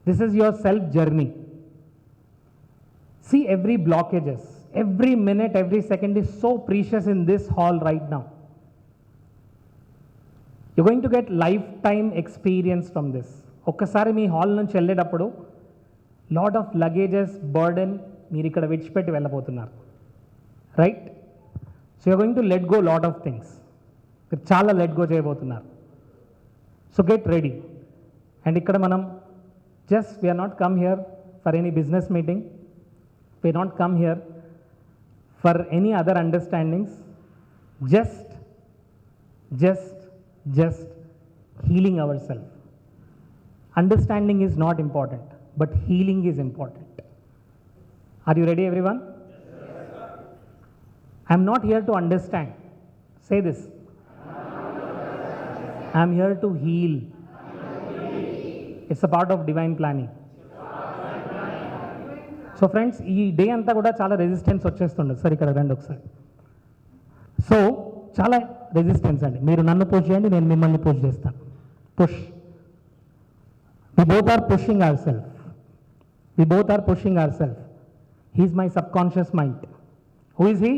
This is your self journey. See every blockages, every minute, every second is so precious in this hall right now. You're going to get lifetime experience from this. ఒక్కసారి మీ hall నుంచి వెళ్ళేటప్పుడు lot of luggages burden మీరు ఇక్కడ విడిచిపెట్టి వెళ్ళబోతున్నారు, right? So you're going to let go lot of things. మీరు చాలా let go చేయబోతున్నారు. So get ready. అండ్ ఇక్కడ మనం just we're not come here for any business meeting, we're not come here for any other understandings, just healing ourselves. Understanding is not important, but healing is important. Are you ready, everyone? Yes, sir. I'm not here to understand. Say this. I'm here to heal. It's a part of divine planning. So friends, ఈ day అంతా కూడా చాలా resistance వచ్చేస్తుండదు. Sir ఇక్కడ రండి ఒకసారి. So చాలా resistance అండి. మీరు నన్ను పుష్ చేయండి, నేను మిమ్మల్ని పుష్ చేస్తాను. Push. We both are pushing our self. We both are pushing our self. He is my subconscious mind. Who is he?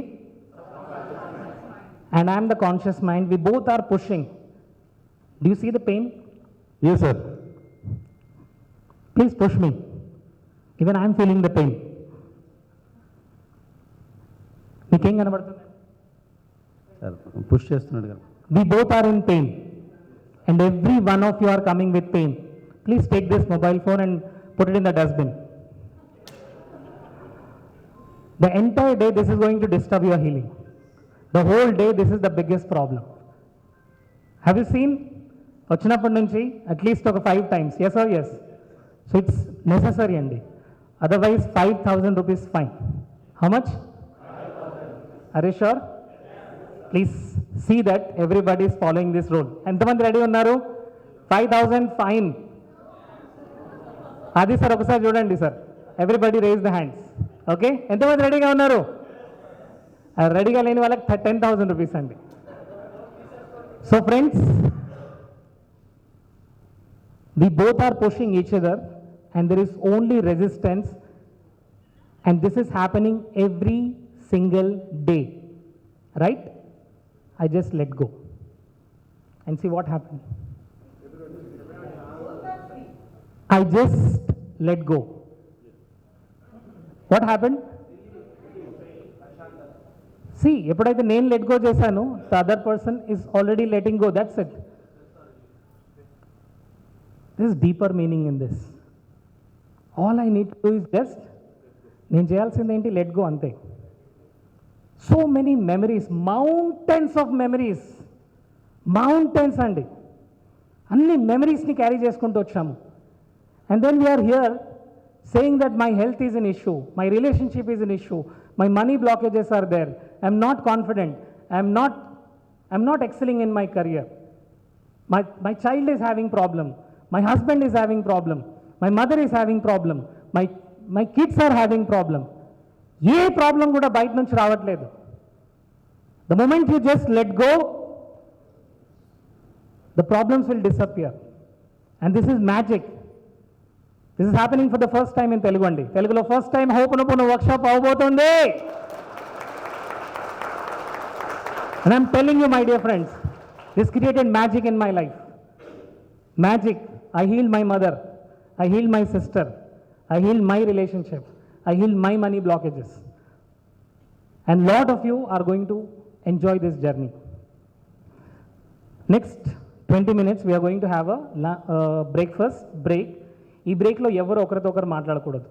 And I'm the conscious mind. We both are pushing. Do you see the pain? Yes, sir. Please push me. Even I am feeling the pain. మీకేం కనబడుతుంది? Sir push చేస్తున్నాడు కదా. We both are in pain, and every one of you are coming with pain. Please take this mobile phone and put it in the dustbin. The entire day this is going to disturb your healing. The whole day this is the biggest problem. Have you seen? వచ్చినప్పటి నుంచి at least ఒక 5 times. Yes or yes? So it's necessary అండి. Otherwise 5,000 rupees fine. How much? 5,000. Are you sure? Please see that everybody is following this rule. ఎంతమంది ready ఉన్నారు? 5,000 fine. అది sir ఒకసారి చూడండి sir. Everybody raise the hands. Okay, ఎంతమంది రెడీగా ఉన్నారు? రెడీగా లేని వాళ్ళకి 10,000 రూపీస్ అండి. So friends, we both are pushing each other and there is only resistance, and this is happening every single day, right? I just let go and see what happened. I just let go. What happened? See, ఎప్పుడైతే నేను let go చేశాను, the other person is already letting go. That's it. There is deeper meaning in this. All I need to do is just, నేను చేయాల్సింది ఏంటి? Let go, అంతే. So many memories, mountains of memories, mountains అండి. అన్ని మెమరీస్ని carry చేసుకుంటూ వచ్చాము. And then we're here saying that my health is an issue, my relationship is an issue, my money blockages are there, I'm not confident, I'm not excelling in my career, my child is having problem, my husband is having problem, my mother is having problem, my kids are having problem. A problem కూడా బయట నుంచి రావట్లేదు. The moment you just let go, the problems will disappear. And this is magic. This is happening for the first time in Telugu అండి. తెలుగులో first time Ho'oponopono workshop అవబోతుంది. And I'm telling you, my dear friends, this created magic in my life. Magic. I healed my mother, I healed my sister, I healed my relationship, I healed my money blockages. And lot of you are going to enjoy this journey. Next 20 minutes we are going to have a breakfast break. ఈ బ్రేక్లో ఎవరు ఒకరితో ఒకరు మాట్లాడకూడదు.